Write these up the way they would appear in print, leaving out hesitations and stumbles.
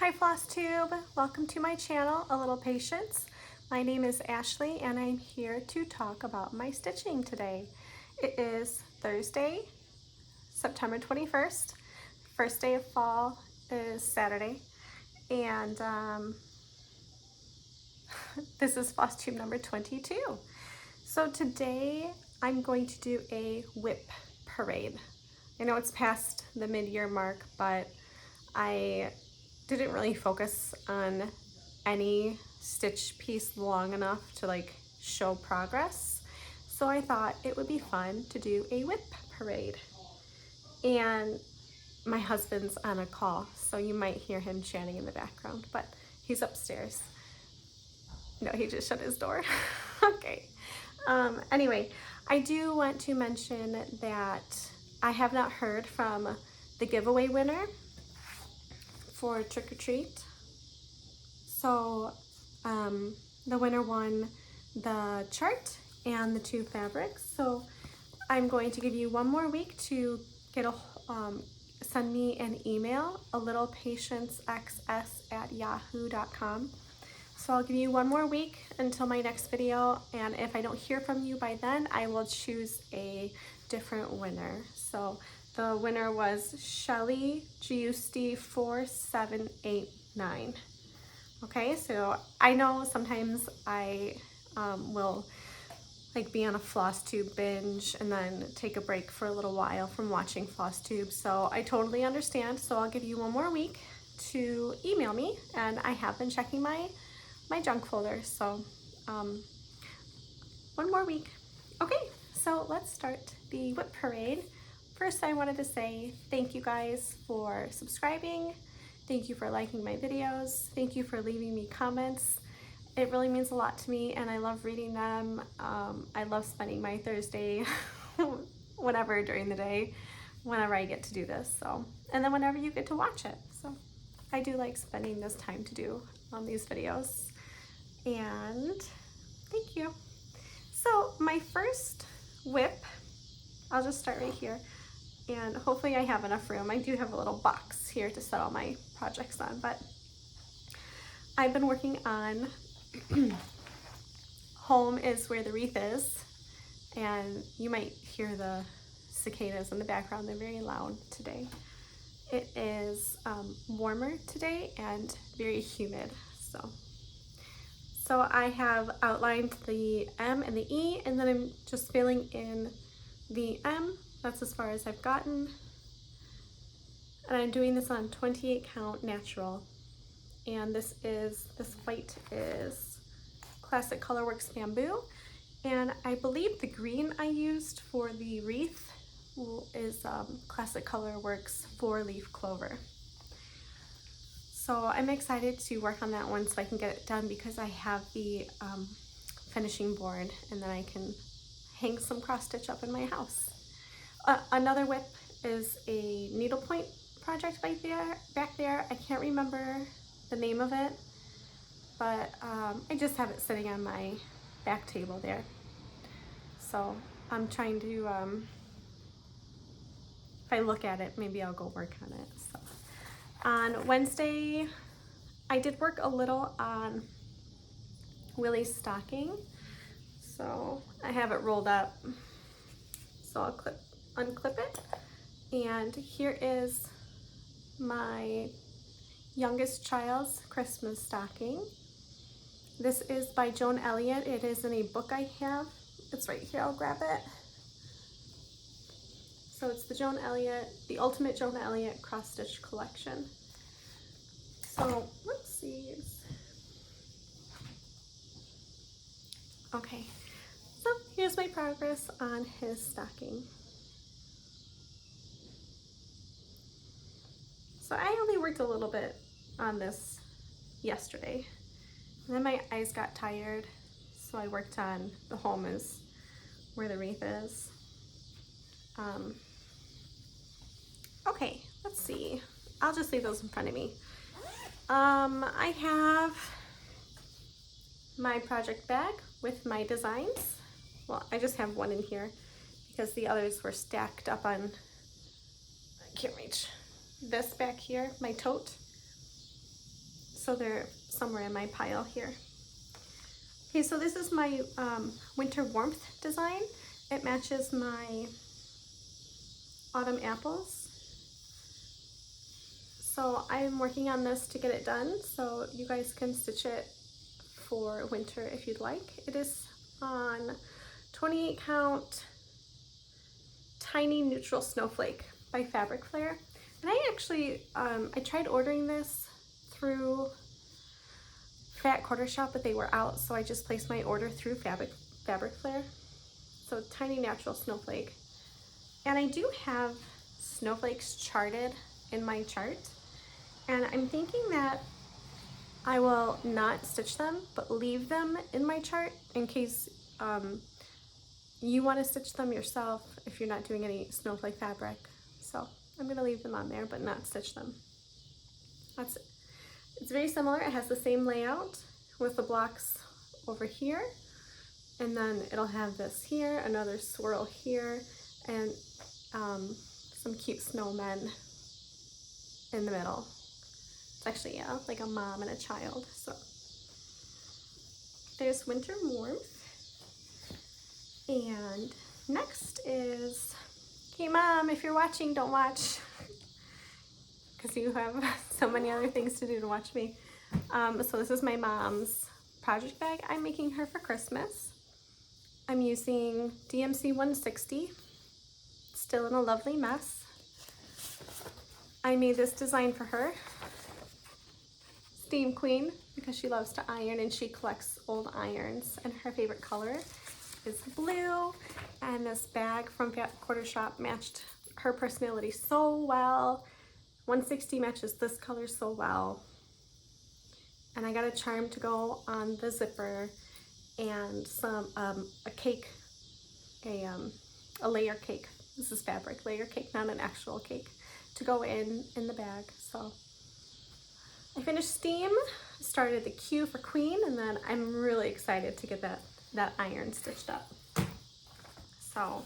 Hi Flosstube, welcome to my channel, A Little Patience. My name is Ashley and I'm here to talk about my stitching today. It is Thursday, September 21st. First day of fall is Saturday, and this is Flosstube number 22. So today I'm going to do a WIP parade. I know it's past the mid-year mark, but I didn't really focus on any stitch piece long enough to show progress. So I thought it would be fun to do a WIP parade. And my husband's on a call, so you might hear him chatting in the background, but he's upstairs. No, he just shut his door. Okay. Anyway, I do want to mention that I have not heard from the giveaway winner for Trick or Treat. So the winner won the chart and the 2 fabrics. So I'm going to give you one more week to get send me an email, alittlepatiencexs@yahoo.com. So I'll give you one more week until my next video, and if I don't hear from you by then, I will choose a different winner. So the winner was Shelly Giusti 4789. Okay, so I know sometimes I will be on a Flosstube binge and then take a break for a little while from watching Flosstube, so I totally understand. So I'll give you one more week to email me, and I have been checking my junk folder, so one more week. Okay, so let's start the WIP parade. First, I wanted to say thank you guys for subscribing. Thank you for liking my videos. Thank you for leaving me comments. It really means a lot to me, and I love reading them. I love spending my Thursday whenever during the day, whenever I get to do this. So, and then whenever you get to watch it. So I do like spending this time to do these videos. And thank you. So my first WIP, I'll just start right here, and hopefully I have enough room. I do have a little box here to set all my projects on, but I've been working on Home is where the wreath is, and you might hear the cicadas in the background. They're very loud today. It is warmer today and very humid, so I have outlined the M and the E, and then I'm just filling in the M. That's as far as I've gotten. And I'm doing this on 28 count natural. And this white is Classic Colorworks Bamboo. And I believe the green I used for the wreath is Classic Colorworks 4-leaf clover. So I'm excited to work on that one so I can get it done, because I have the finishing board, and then I can hang some cross stitch up in my house. Another WIP is a needlepoint project back there. I can't remember the name of it, but I just have it sitting on my back table there. So I'm trying to, if I look at it, maybe I'll go work on it. So on Wednesday, I did work a little on Willie's stocking. So I have it rolled up, so I'll unclip it. And here is my youngest child's Christmas stocking. This is by Joan Elliott. It is in a book I have. It's right here, I'll grab it. So it's the the Ultimate Joan Elliott Cross Stitch Collection. So, whoopsies. Okay, so here's my progress on his stocking. So I only worked a little bit on this yesterday, and then my eyes got tired, so I worked on the Home is where the wreath is. Okay, let's see. I'll just leave those in front of me. I have my project bag with my designs. Well, I just have one in here because the others were stacked up on, I can't reach, this back here, my tote. so they're somewhere in my pile here. Okay, so this is my winter warmth design. It matches my autumn apples. So I'm working on this to get it done, so you guys can stitch it for winter if you'd like. It is on 28 count tiny neutral snowflake by Fabric Flare. And I actually, I tried ordering this through Fat Quarter Shop, but they were out, so I just placed my order through Fabric Flare. So tiny natural snowflake. And I do have snowflakes charted in my chart. And I'm thinking that I will not stitch them, but leave them in my chart in case you want to stitch them yourself if you're not doing any snowflake fabric. So I'm going to leave them on there, but not stitch them. That's it. It's very similar. It has the same layout with the blocks over here. And then it'll have this here, another swirl here, and some cute snowmen in the middle. It's actually, yeah, like a mom and a child. So there's winter warmth. And next is, okay, Mom, if you're watching, don't watch, because you have so many other things to do to watch me. So this is my mom's project bag I'm making her for Christmas. I'm using DMC 160, still in a lovely mess. I made this design for her, Steam Queen, because she loves to iron and she collects old irons, and her favorite color is blue, and this bag from Fat Quarter Shop matched her personality so well. 160 matches this color so well. And I got a charm to go on the zipper and some a cake, a layer cake. This is fabric layer cake, not an actual cake, to go in the bag. So I finished Steam, started the Q for Queen, and then I'm really excited to get that iron stitched up. So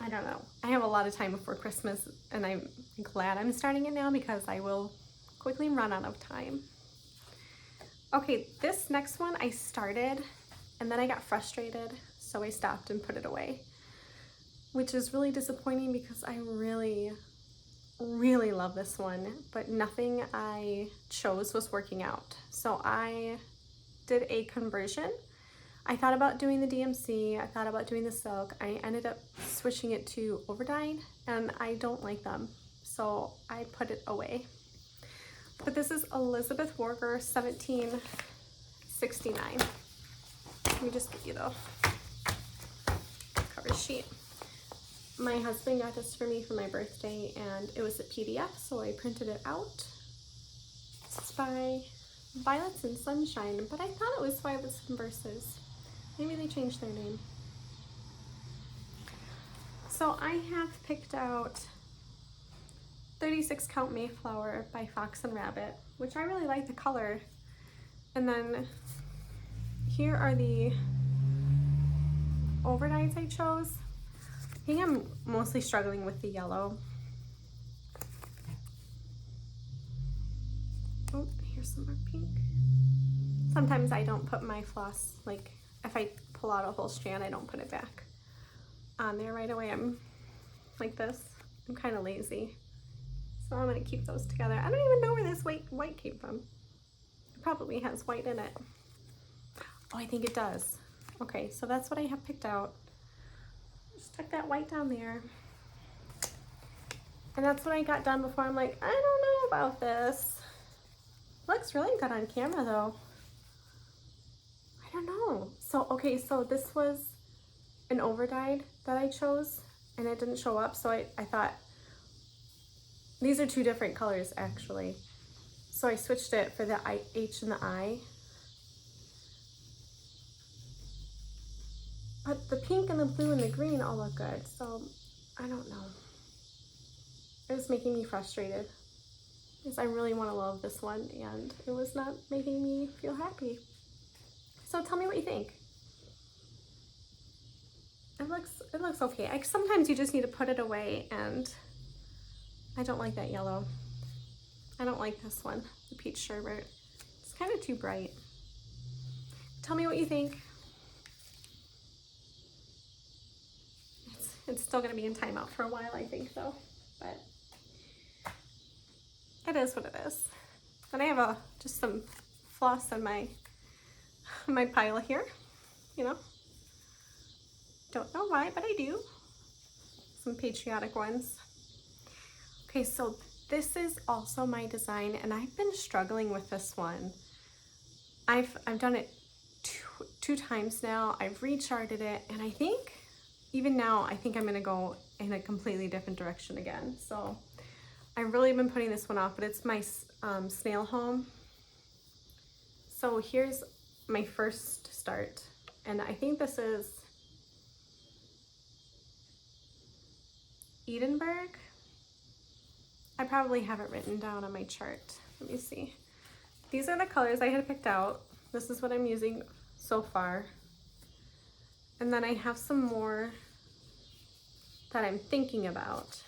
I don't know. I have a lot of time before Christmas, and I'm glad I'm starting it now because I will quickly run out of time. Okay, this next one I started and then I got frustrated, so I stopped and put it away, which is really disappointing because I really love this one, but nothing I chose was working out. So I did a conversion. I thought about doing the DMC, I thought about doing the silk. I ended up switching it to overdyed, and I don't like them, so I put it away. But this is Elizabeth Warger 1769. Let me just give you the cover sheet. My husband got this for me for my birthday, and it was a PDF, so I printed it out. This is by Violets and Sunshine, but I thought it was Violets and Verses. Maybe they changed their name. So I have picked out 36 count Mayflower by Fox and Rabbit, which I really like the color. And then here are the overdyes I chose. I think I'm mostly struggling with the yellow. Oh, here's some more pink. Sometimes I don't put my floss, like if I pull out a whole strand, I don't put it back on there right away. I'm like this. I'm kind of lazy. So I'm going to keep those together. I don't even know where this white came from. It probably has white in it. Oh, I think it does. Okay, so that's what I have picked out. Just tuck that white down there. And that's what I got done before. I'm like, I don't know about this. Looks really good on camera though. I don't know. So, okay, so this was an overdyed that I chose and it didn't show up. So I thought, these are two different colors actually. So I switched it for the H and the I. But the pink and the blue and the green all look good. So I don't know. It was making me frustrated because I really want to love this one and it was not making me feel happy. So tell me what you think. It looks okay. Sometimes you just need to put it away, and I don't like that yellow. I don't like this one, the peach sherbet. It's kind of too bright. Tell me what you think. It's still gonna be in timeout for a while, I think, though, but it is what it is. And I have just some floss in my pile here, you know. Don't know why, but I do. Some patriotic ones. Okay, so this is also my design, and I've been struggling with this one. I've done it two times now. I've recharted it, and I think even now I think I'm gonna go in a completely different direction again. So I've really been putting this one off, but it's my Snail Home. So here's my first start, and I think this is Edinburgh. I probably have it written down on my chart. Let me see. These are the colors I had picked out. This is what I'm using so far. And then I have some more that I'm thinking about.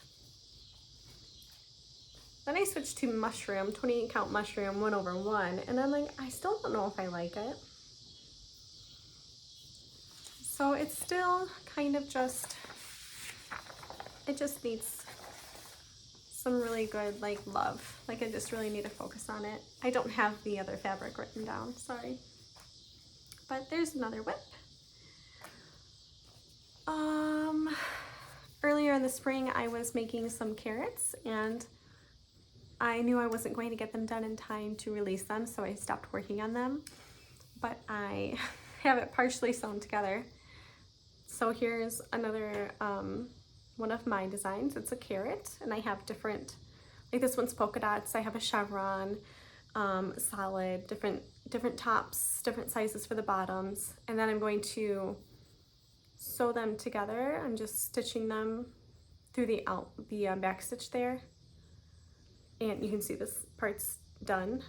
Then I switched to mushroom, 28 count mushroom, 1/1, and I'm like, I still don't know if I like it. So it's still kind of just, it just needs some really good like love. Like I just really need to focus on it. I don't have the other fabric written down, sorry. But there's another whip. Earlier in the spring I was making some carrots, and I knew I wasn't going to get them done in time to release them, so I stopped working on them. But I have it partially sewn together. So here's another one of my designs. It's a carrot, and I have different, like this one's polka dots. I have a chevron, solid, different tops, different sizes for the bottoms, and then I'm going to sew them together. I'm just stitching them through the back stitch there, and you can see this part's done,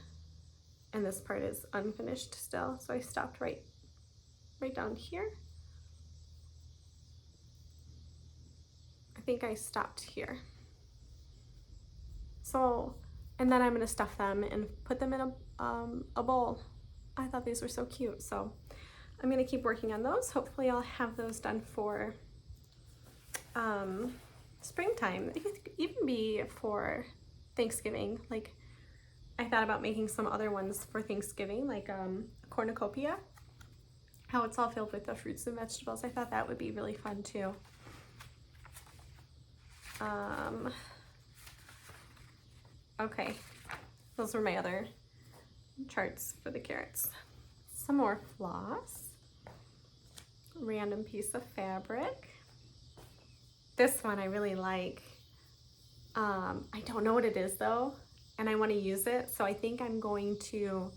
and this part is unfinished still. So I stopped right down here. I think I stopped here. So, and then I'm gonna stuff them and put them in a bowl. I thought these were so cute, so I'm gonna keep working on those. Hopefully I'll have those done for springtime. It could even be for Thanksgiving. Like I thought about making some other ones for Thanksgiving, like a cornucopia, how it's all filled with the fruits and vegetables. I thought that would be really fun too. Okay, those were my other charts for the carrots. Some more floss, random piece of fabric. This one I really like. I don't know what it is though, and I want to use it, so I think I'm going to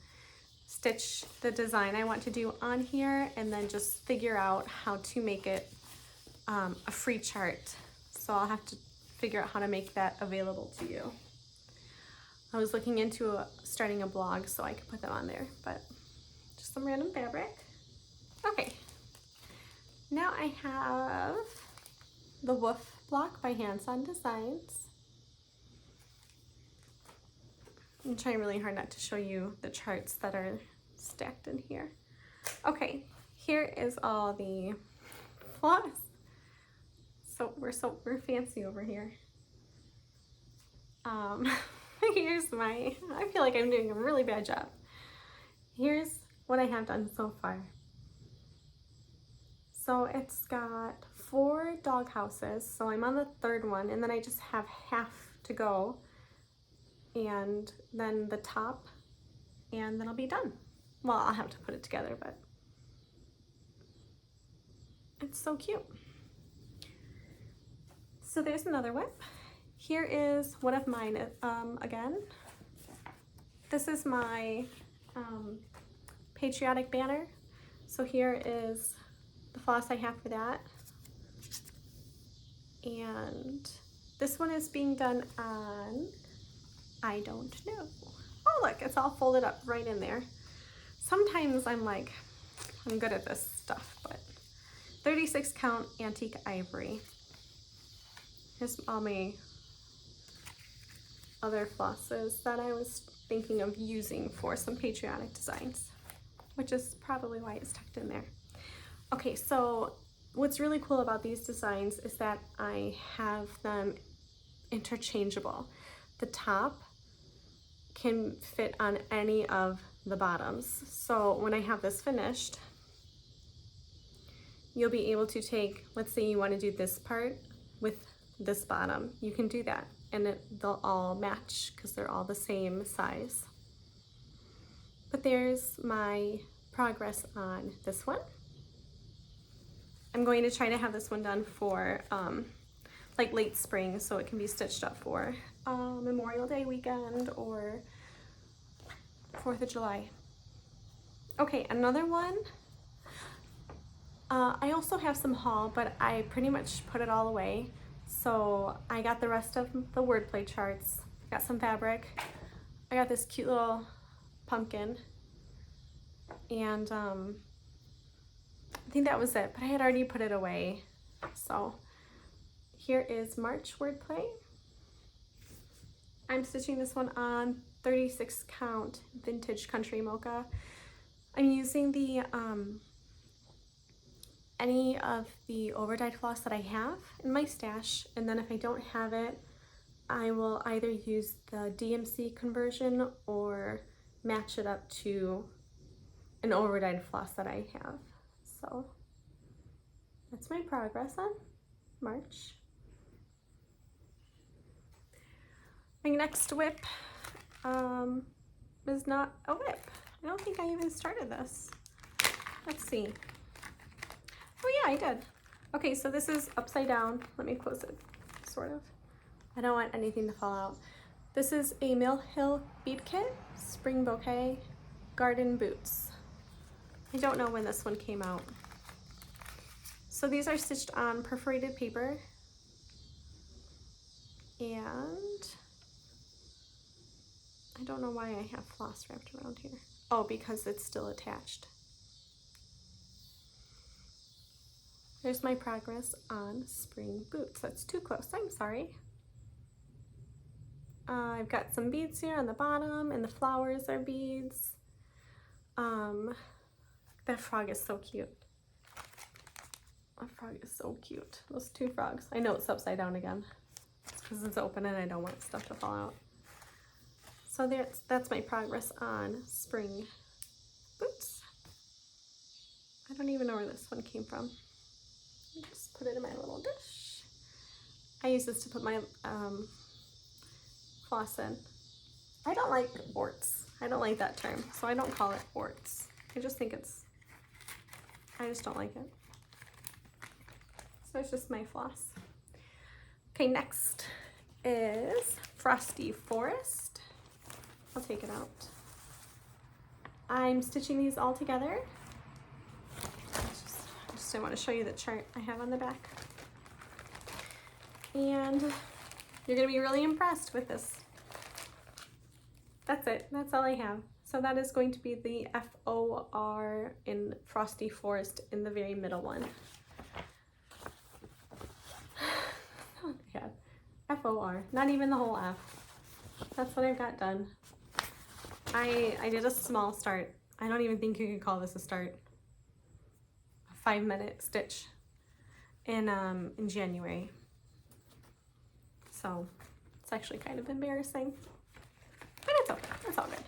stitch the design I want to do on here and then just figure out how to make it a free chart. So I'll have to figure out how to make that available to you. I was looking into starting a blog so I could put them on there, but just some random fabric. Okay, now I have the Woof Block by Hands On Designs. I'm trying really hard not to show you the charts that are stacked in here. Okay, here is all the floss. So we're fancy over here. Here's my, I feel like I'm doing a really bad job. Here's what I have done so far. So it's got 4 dog houses, so I'm on the 3rd one, and then I just have half to go, and then the top, and then I'll be done. Well, I'll have to put it together, but it's so cute. So there's another whip. Here is one of mine again. This is my patriotic banner. So here is the floss I have for that. And this one is being done on, I don't know. Oh look, it's all folded up right in there. Sometimes I'm like, I'm good at this stuff, but 36 count antique ivory. Here's all my other flosses that I was thinking of using for some patriotic designs, which is probably why it's tucked in there. Okay, so what's really cool about these designs is that I have them interchangeable. The top can fit on any of the bottoms. So when I have this finished, you'll be able to take, let's say you want to do this part with this bottom, you can do that, and they'll all match because they're all the same size. But there's my progress on this one. I'm going to try to have this one done for like late spring, so it can be stitched up for Memorial Day weekend or 4th of July. Okay, another one. I also have some haul, but I pretty much put it all away. So I got the rest of the wordplay charts, got some fabric, I got this cute little pumpkin, and I think that was it, but I had already put it away. So here is March wordplay. I'm stitching this one on 36 count vintage country mocha. I'm using the any of the overdyed floss that I have in my stash, and then if I don't have it, I will either use the DMC conversion or match it up to an overdyed floss that I have. So that's my progress on March. My next WIP is not a WIP. I don't think I even started this. Let's see. Oh yeah, I did. Okay, so this is upside down. Let me close it, sort of. I don't want anything to fall out. This is a Mill Hill bead kit, spring bouquet, garden boots. I don't know when this one came out. So these are stitched on perforated paper, and I don't know why I have floss wrapped around here. Oh, because it's still attached. There's my progress on spring boots. That's too close, I'm sorry. I've got some beads here on the bottom, and the flowers are beads. That frog is so cute. That frog is so cute. Those two frogs. I know it's upside down again. It's because it's open and I don't want stuff to fall out. So that's my progress on spring boots. I don't even know where this one came from. Let me just put it in my little dish. I use this to put my floss in. I don't like orts. I don't like that term, so I don't call it orts. I just think I just don't like it. So it's just my floss. Okay, next is Frosty Forest. I'll take it out. I'm stitching these all together. I just want to show you the chart I have on the back. And you're gonna be really impressed with this. That's it, that's all I have. So that is going to be the FOR in Frosty Forest in the very middle one. Oh my God, FOR, not even the whole F. That's what I've got done. I did a small start. I don't even think you could call this a start. A 5-minute stitch in January. So it's actually kind of embarrassing, but it's okay, it's all good.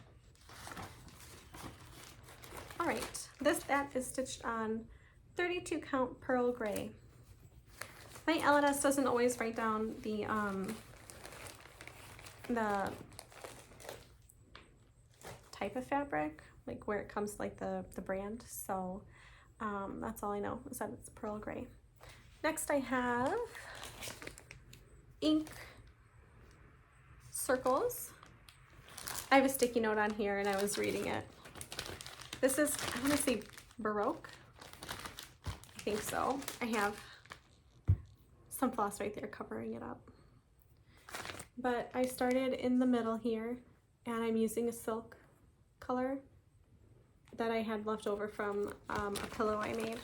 All right, that is stitched on 32 count pearl gray. My LNS doesn't always write down the type of fabric, like where it comes, like the brand. So that's all I know is that it's pearl gray. Next I have ink circles. I have a sticky note on here and I was reading it. This is, I want to say Baroque. I think so. I have some floss right there covering it up. But I started in the middle here, and I'm using a silk color that I had left over from a pillow I made.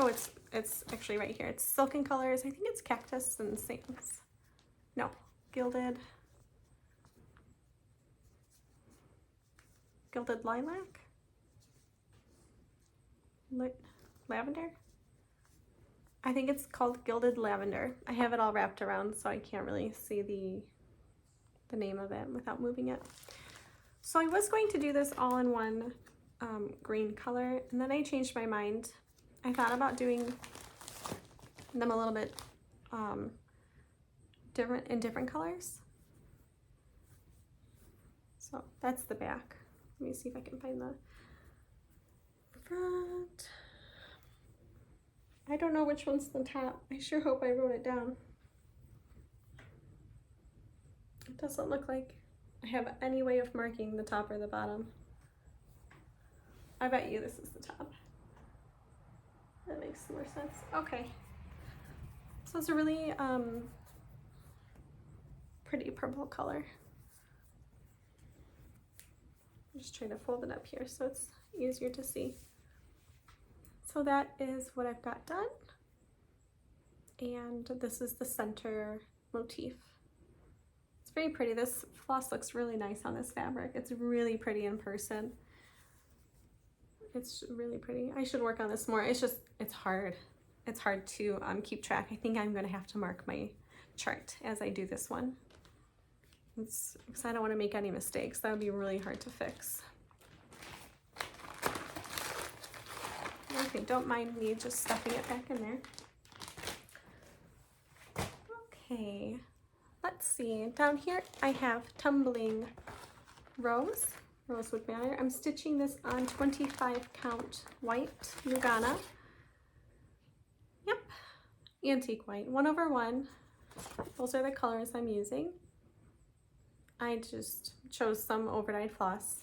Oh, it's actually right here. It's Silken Colors. I think it's Cactus and Sands. No, Gilded. Gilded lilac? Lavender? I think it's called Gilded Lavender. I have it all wrapped around so I can't really see the name of it without moving it. So I was going to do this all in one green color, and then I changed my mind. I thought about doing them a little bit different colors. So that's the back. Let me see if I can find the front. I don't know which one's the top. I sure hope I wrote it down. It doesn't look like I have any way of marking the top or the bottom. I bet you this is the top. That makes more sense. Okay. So it's a really pretty purple color. I'm just trying to fold it up here so it's easier to see. So that is what I've got done. And this is the center motif. It's very pretty. This floss looks really nice on this fabric. It's really pretty in person. It's really pretty. I should work on this more. It's hard. It's hard to keep track. I think I'm gonna have to mark my chart as I do this one. It's because I don't want to make any mistakes. That would be really hard to fix. Okay, don't mind me just stuffing it back in there. Okay, let's see. Down here I have Tumbling Rosewood Manor. I'm stitching this on 25 count white Lugana. Yep, antique white, 1/1. Those are the colors I'm using. I just chose some overdyed floss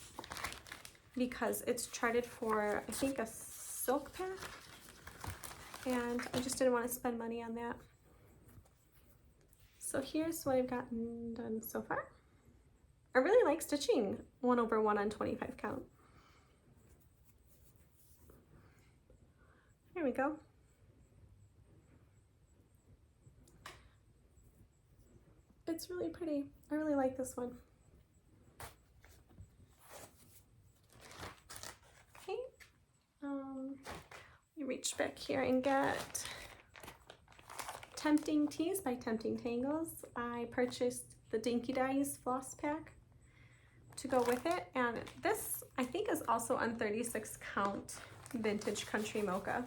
because it's charted for, I think, a silk pack, and I just didn't want to spend money on that. So here's what I've gotten done so far. I really like stitching 1/1 on 25 count. Here we go. It's really pretty. I really like this one. Okay. Let me reach back here and get Tempting Tees by Tempting Tangles. I purchased the Dinky Dice floss pack to go with it, and this I think is also on 36 count vintage country mocha.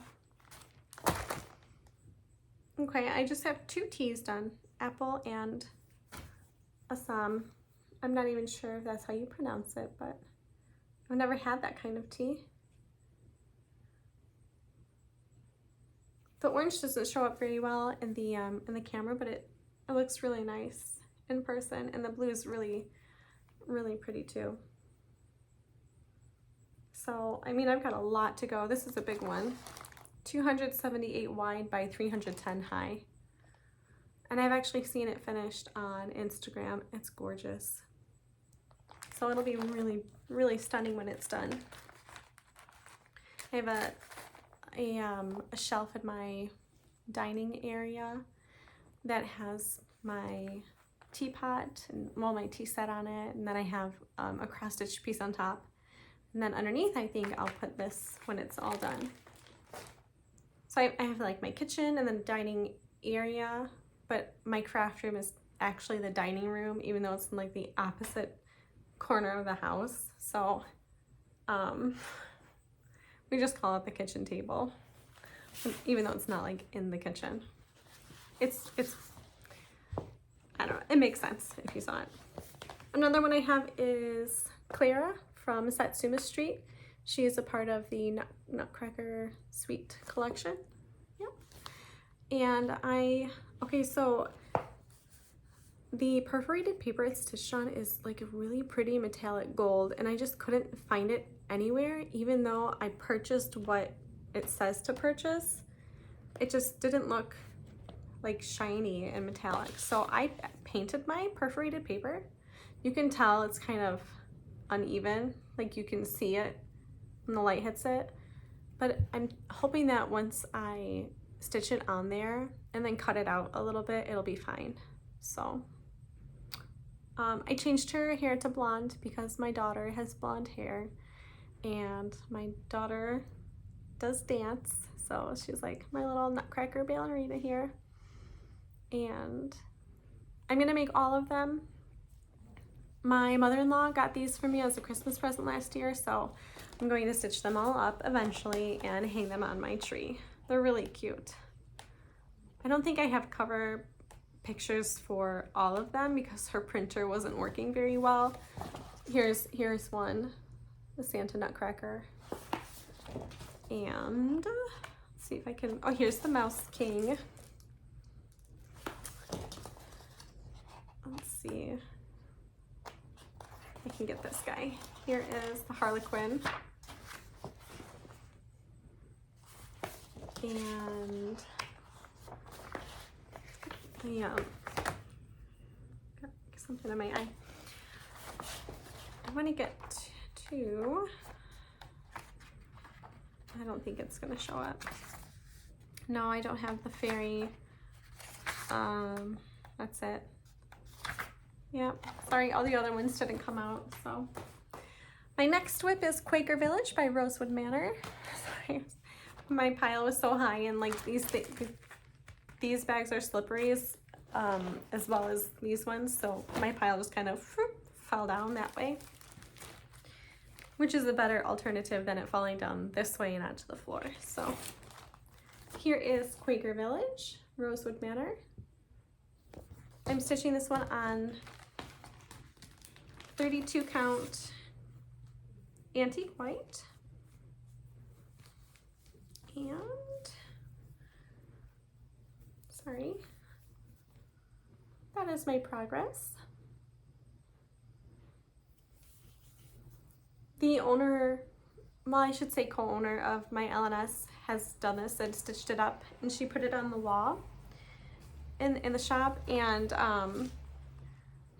Okay, I just have 2 teas done, apple and Assam. I'm not even sure if that's how you pronounce it, but I've never had that kind of tea. The orange doesn't show up very well in the camera, but it looks really nice in person, and the blue is really, really pretty too. So, I mean, I've got a lot to go. This is a big one, 278 wide by 310 high. And I've actually seen it finished on Instagram. It's gorgeous. So it'll be really, really stunning when it's done. I have a shelf in my dining area that has my teapot and my tea set on it, and then I have a cross-stitch piece on top, and then underneath I think I'll put this when it's all done. So I have like my kitchen and then dining area, but my craft room is actually the dining room, even though it's in like the opposite corner of the house. So we just call it the kitchen table, even though it's not like in the kitchen. It's I don't know, it makes sense if you saw it. Another one I have is Clara from Satsuma Street. She is a part of the Nutcracker Sweet collection. Yep. And okay, so the perforated paper it's stitched on is like a really pretty metallic gold, and I just couldn't find it anywhere, even though I purchased what it says to purchase. It just didn't look like shiny and metallic. So I painted my perforated paper. You can tell it's kind of uneven, like you can see it when the light hits it, but I'm hoping that once I stitch it on there and then cut it out a little bit, it'll be fine. So I changed her hair to blonde because my daughter has blonde hair and my daughter does dance, so she's like my little nutcracker ballerina here. And I'm gonna make all of them. My mother-in-law got these for me as a Christmas present last year, so I'm going to stitch them all up eventually and hang them on my tree. They're really cute. I don't think I have cover pictures for all of them because her printer wasn't working very well. Here's one, the Santa Nutcracker. And let's see if I can, oh, here's the Mouse King. Let's see. I can get this guy. Here is the Harlequin. And got something in my eye. I want to get to, I don't think it's going to show up. No, I don't have the fairy. That's it. Yep, sorry, all the other ones didn't come out, so. My next WIP is Quaker Village by Rosewood Manor. Sorry, my pile was so high, and like these bags are slippery as well as these ones, so my pile just kind of fell down that way, which is a better alternative than it falling down this way and onto the floor. So here is Quaker Village, Rosewood Manor. I'm stitching this one on 32 count antique white, and sorry, that is my progress. The owner, well, I should say co-owner of my LNS has done this and stitched it up, and she put it on the wall in the shop, and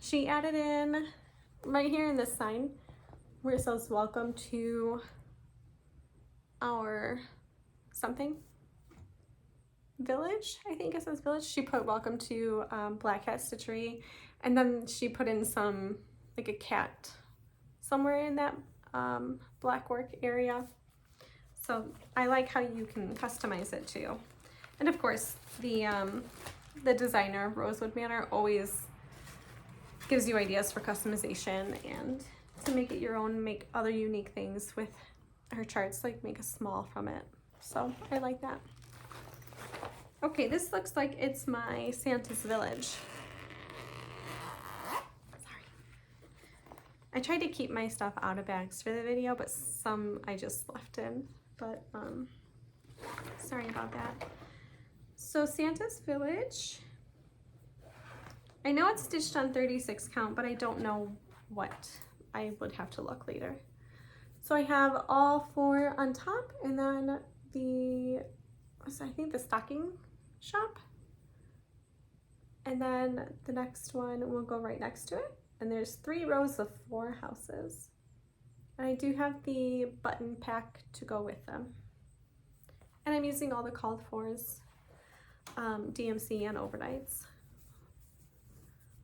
she added in right here in this sign where it says welcome to our something village, I think it says village. She put welcome to Black Hat Stitchery, and then she put in some, like a cat somewhere in that black work area. So I like how you can customize it too. And of course the designer, Rosewood Manor, always gives you ideas for customization and to make it your own, make other unique things with her charts, like make a small from it. So I like that. Okay, this looks like it's my Santa's Village. Sorry. I tried to keep my stuff out of bags for the video, but some I just left in, but sorry about that. So Santa's Village, I know it's stitched on 36 count, but I don't know what. I would have to look later. So I have all 4 on top, and then I think the stocking shop, and then the next one will go right next to it, and there's 3 rows of 4 houses, and I do have the button pack to go with them, and I'm using all the called fors, DMC and overnights.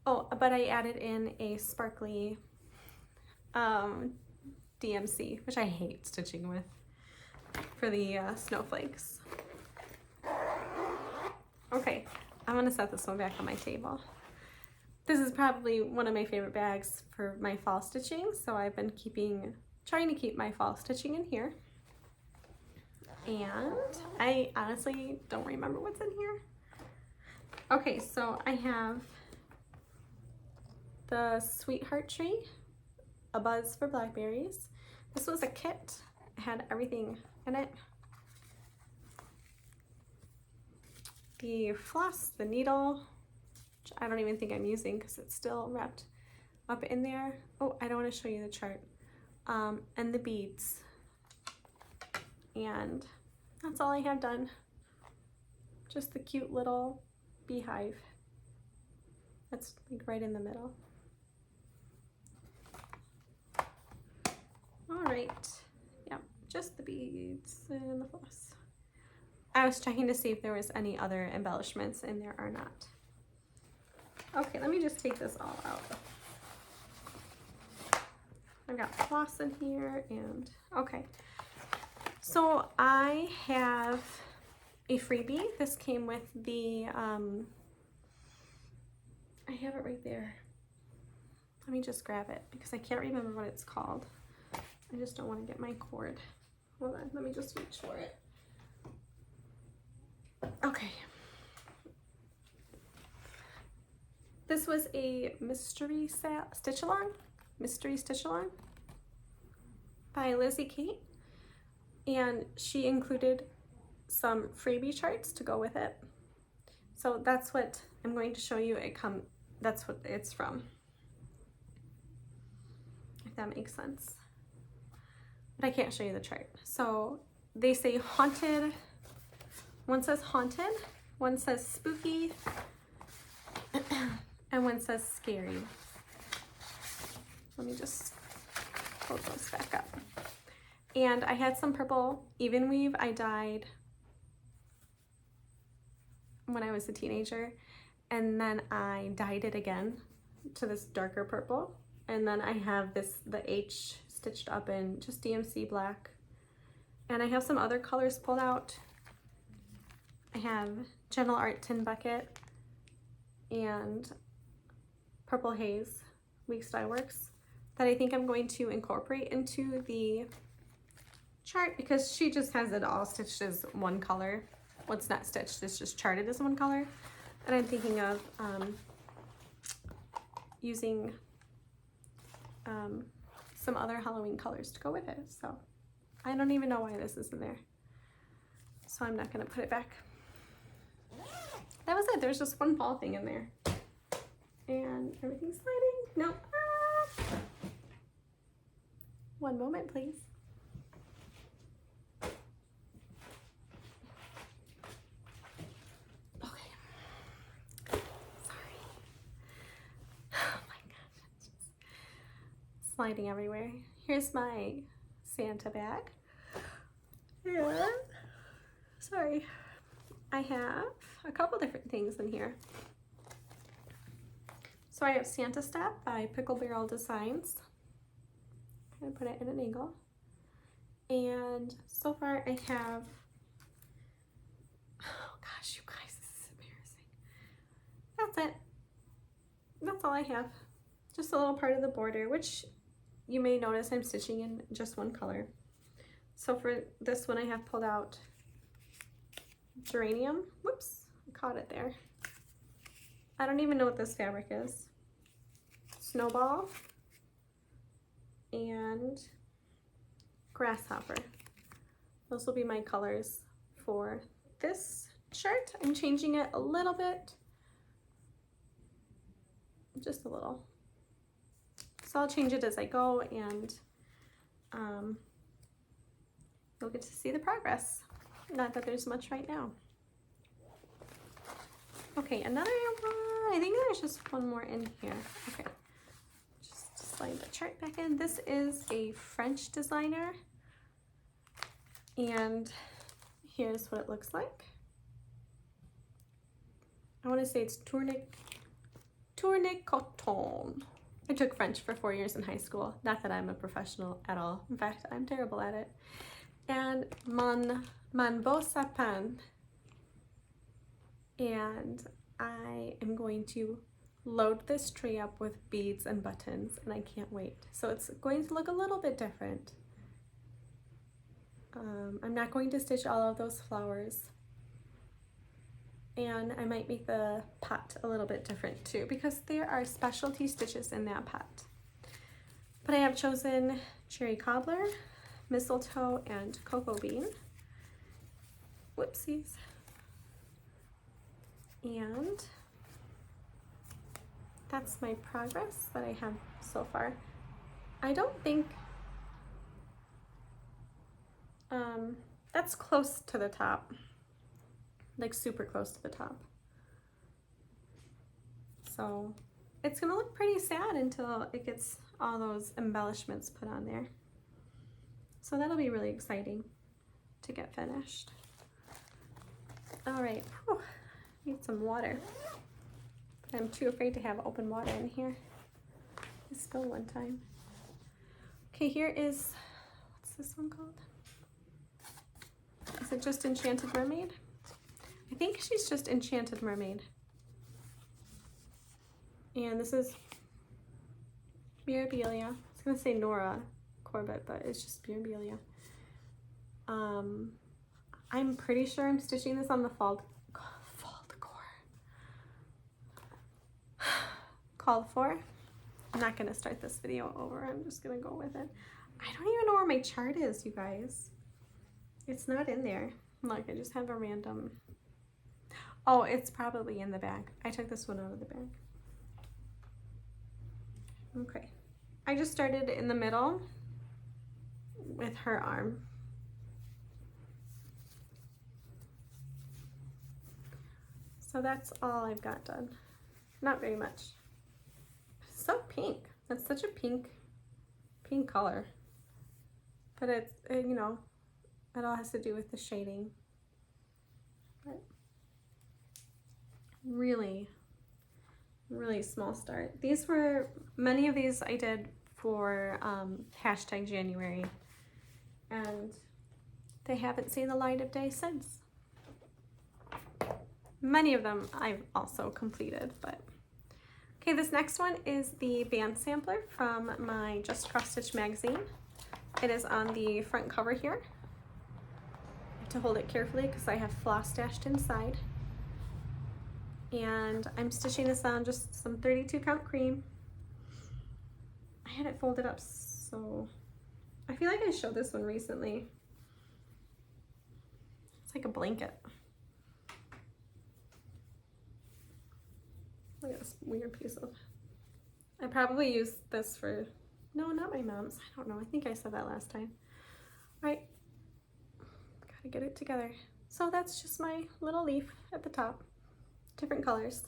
Oh, but I added in a sparkly DMC, which I hate stitching with, for the snowflakes. Okay, I'm gonna set this one back on my table. This is probably one of my favorite bags for my fall stitching, so I've been trying to keep my fall stitching in here. And I honestly don't remember what's in here. Okay, so I have the Sweetheart Tree, A Buzz for Blackberries. This was a kit, it had everything in it. The floss, the needle, which I don't even think I'm using because it's still wrapped up in there. Oh, I don't want to show you the chart. And the beads. And that's all I have done. Just the cute little beehive. That's like right in the middle. All right, yep, just the beads and the floss. I was checking to see if there was any other embellishments, and there are not. Okay, let me just take this all out. I've got floss in here, and okay. So I have a freebie. This came with the, I have it right there. Let me just grab it because I can't remember what it's called. I just don't want to get my cord. Hold on, let me just reach for it. Okay. This was a mystery stitch along by Lizzie Kate, and she included some freebie charts to go with it. So that's what I'm going to show you. That's what it's from, if that makes sense. But I can't show you the chart. So they say haunted. One says haunted, one says spooky, and one says scary. Let me just pull those back up. And I had some purple even weave I dyed when I was a teenager, and then I dyed it again to this darker purple, and then I have the H stitched up in just DMC black, and I have some other colors pulled out. I have Gentle Art Tin Bucket and Purple Haze Weeks Dye Works that I think I'm going to incorporate into the chart, because she just has it all stitched as one color. Well, it's not stitched, it's just charted as one color. And I'm thinking of using some other Halloween colors to go with it. So I don't even know why this is in there. So I'm not gonna put it back. That was it, there's just one fall thing in there. And everything's sliding. No. Ah. One moment, please. Okay. Sorry. Oh my gosh, it's just sliding everywhere. Here's my Santa bag. Yeah. Sorry. I have a couple different things in here. So I have Santa Step by Pickle Barrel Designs. I'm gonna put it in an angle. And so far I have, oh gosh, you guys, this is embarrassing. That's it. That's all I have. Just a little part of the border, which you may notice I'm stitching in just one color. So for this one I have pulled out Geranium. Whoops, I caught it there. I don't even know what this fabric is. Snowball and Grasshopper. Those will be my colors for this shirt. I'm changing it a little bit, just a little. So I'll change it as I go, and you'll get to see the progress. Not that there's much right now. Okay, another one. I think there's just one more in here. Okay, just slide the chart back in. This is a French designer, and here's what it looks like. I want to say it's Tourniquet Coton. I took French for 4 years in high school. Not that I'm a professional at all. In fact, I'm terrible at it. And Mon Beau Sapin. And I am going to load this tray up with beads and buttons, and I can't wait. So it's going to look a little bit different. I'm not going to stitch all of those flowers, and I might make the pot a little bit different too, because there are specialty stitches in that pot. But I have chosen Cherry Cobbler, Mistletoe, and Cocoa Bean. Whoopsies. And that's my progress that I have so far. I don't think that's close to the top, like super close to the top. So it's gonna look pretty sad until it gets all those embellishments put on there. So that'll be really exciting to get finished. All right. Whew. Need some water. But I'm too afraid to have open water in here. I spilled one time. Okay, here is, what's this one called? Is it just Enchanted Mermaid? I think she's just Enchanted Mermaid. And this is Mirabelia. I was gonna say Nora Corbett, but it's just Mirabelia. I'm pretty sure I'm stitching this on the fall decor. Called for. I'm not gonna start this video over. I'm just gonna go with it. I don't even know where my chart is, you guys. It's not in there. Look, I just have a random. Oh, it's probably in the bag. I took this one out of the bag. Okay. I just started in the middle with her arm. So that's all I've got done. Not very much. So pink. That's such a pink color. But it's, you know, it all has to do with the shading. But really, really small start. Many of these I did for #January, and they haven't seen the light of day since. Many of them I've also completed, but okay, this next one is the band sampler from my Just Cross Stitch magazine. It is on the front cover here. I have to hold it carefully because I have floss stashed inside. And I'm stitching this on just some 32 count cream. I had it folded up, so I feel like I showed this one recently. It's like a blanket. Look at this weird piece of, I probably used this for, no, not my mom's. I don't know. I think I said that last time. All right. Gotta get it together. So that's just my little leaf at the top. Different colors.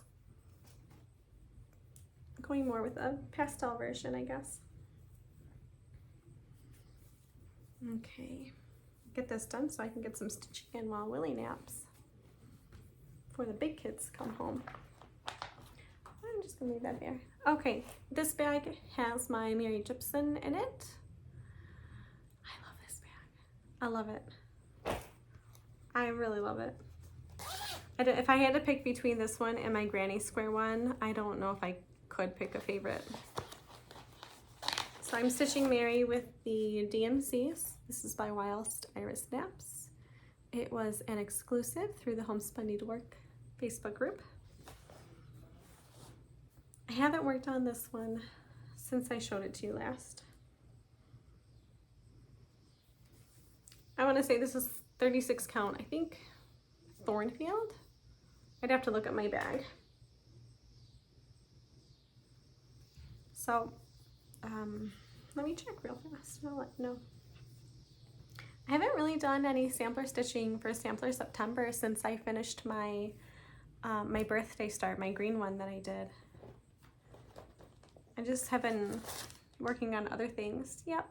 Going more with a pastel version, I guess. Okay. Get this done so I can get some stitching in while Willie naps before the big kids come home. I'm just gonna leave that there. Okay, this bag has my Mary Gibson in it. I love this bag. I love it. I really love it. If I had to pick between this one and my Granny Square one, I don't know if I could pick a favorite. So I'm stitching Mary with the DMCs. This is by Whilst Iris Naps. It was an exclusive through the Homespun Needlework Facebook group. I haven't worked on this one since I showed it to you last. I want to say this is 36 count, I think, Thornfield. I'd have to look at my bag. So, let me check real fast. I'll let you know. I haven't really done any sampler stitching for Sampler September since I finished my my birthday start, my green one that I did. I just have been working on other things. Yep.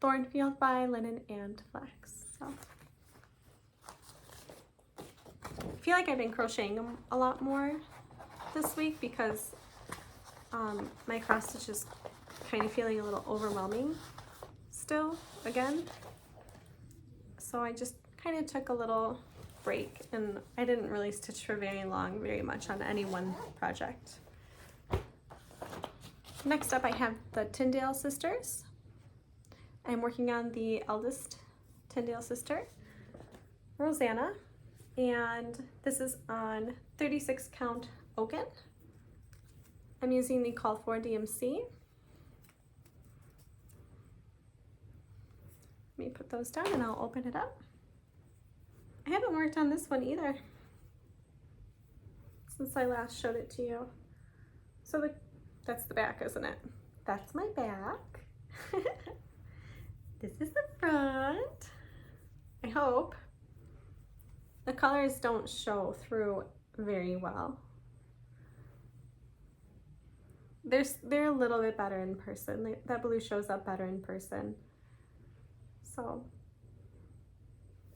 Thornfield by Linen and Flax. So I feel like I've been crocheting a lot more this week because my cross stitch is kind of feeling a little overwhelming still again. So I just kind of took a little break and I didn't really stitch for very much on any one project. Next up I have the Tyndale Sisters. I'm working on the eldest Tyndale sister, Rosanna, and this is on 36 count Oaken. I'm using the Called For DMC. Let me put those down and I'll open it up. I haven't worked on this one either since I last showed it to you. So that's the back, isn't it? That's my back. This is the front. I hope. The colors don't show through very well. They're a little bit better in person. That blue shows up better in person. So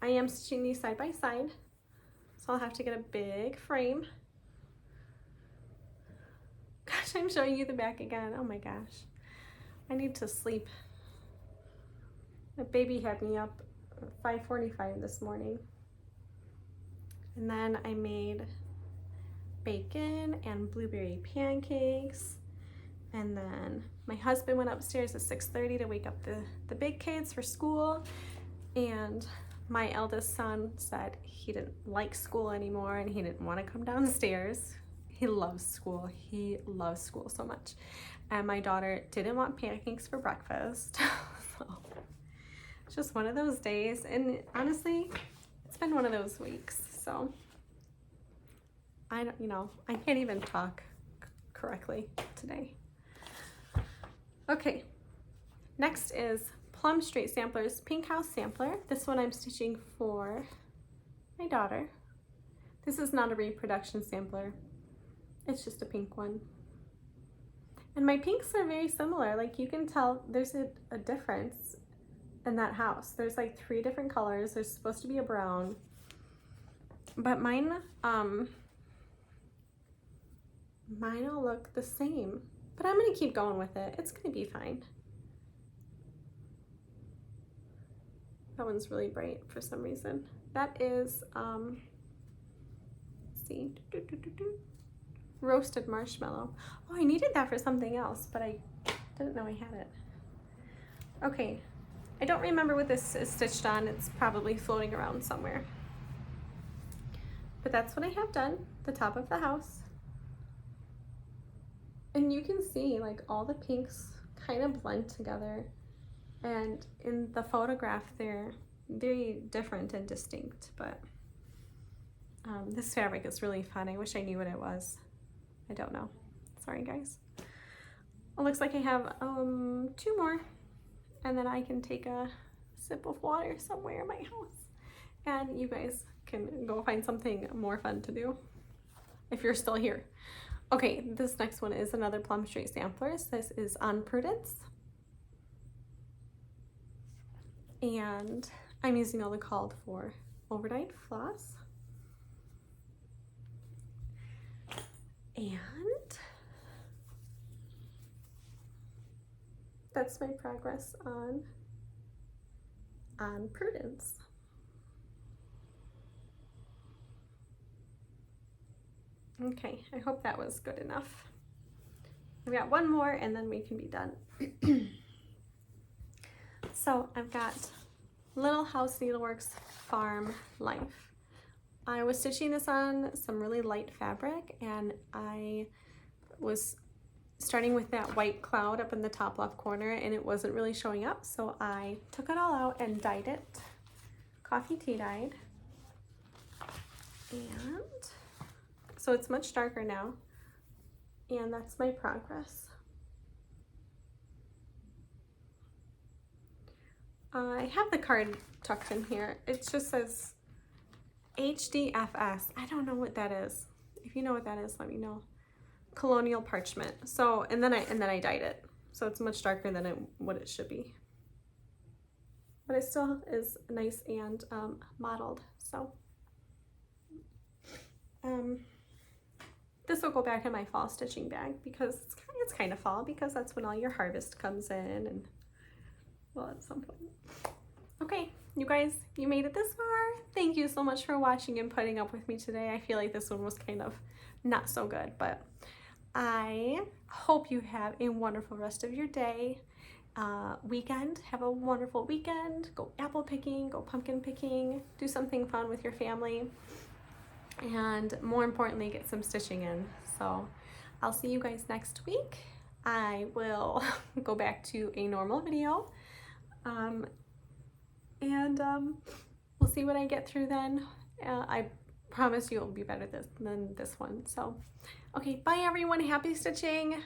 I am stitching these side by side. So I'll have to get a big frame. Gosh, I'm showing you the back again. Oh my gosh. I need to sleep The baby had me up at 5:45 this morning. And then I made bacon and blueberry pancakes. And then my husband went upstairs at 6:30 to wake up the big kids for school. And my eldest son said he didn't like school anymore and he didn't want to come downstairs. He loves school. He loves school so much. And my daughter didn't want pancakes for breakfast. So it's just one of those days. And honestly, it's been one of those weeks. So I don't, I can't even talk correctly today. Okay, next is Plum Straight Samplers Pink House Sampler. This one I'm stitching for my daughter. This is not a reproduction sampler. It's just a pink one. And my pinks are very similar. Like you can tell there's a difference in that house. There's like 3 different colors. There's supposed to be a brown. But mine all look the same. But I'm gonna keep going with it. It's gonna be fine. That one's really bright for some reason. That is, let's see, roasted marshmallow. Oh, I needed that for something else, but I didn't know I had it. Okay, I don't remember what this is stitched on. It's probably floating around somewhere. But that's what I have done, the top of the house. And you can see like all the pinks kind of blend together. And in the photograph, they're very different and distinct, but this fabric is really fun. I wish I knew what it was. I don't know. Sorry, guys. It looks like I have 2 more, and then I can take a sip of water somewhere in my house. And you guys can go find something more fun to do if you're still here. Okay, this next one is another Plum Straight Samplers. This is on Prudence. And I'm using all the called for overnight floss. And that's my progress on Prudence. Okay, I hope that was good enough. I've got 1 more and then we can be done. So I've got Little House Needleworks Farm Life. I was stitching this on some really light fabric, and I was starting with that white cloud up in the top left corner, and it wasn't really showing up, so I took it all out and dyed it, coffee tea dyed. And so it's much darker now, and that's my progress. I have the card tucked in here. It just says HDFS. I don't know what that is. If you know what that is, let me know. Colonial parchment. So, and then I dyed it. So it's much darker than what it should be. But it still is nice and mottled. So, this will go back in my fall stitching bag because it's kind of fall, because that's when all your harvest comes in, and well, at some point. Okay, you guys, you made it this far. Thank you so much for watching and putting up with me today. I feel like this one was kind of not so good, but I hope you have a wonderful rest of your day, weekend. Have a wonderful weekend. Go apple picking, go pumpkin picking, do something fun with your family, and more importantly, get some stitching in. So I'll see you guys next week. I will go back to a normal video. We'll see what I get through then. I promise you it will be better than this one. So, okay, bye everyone. Happy stitching.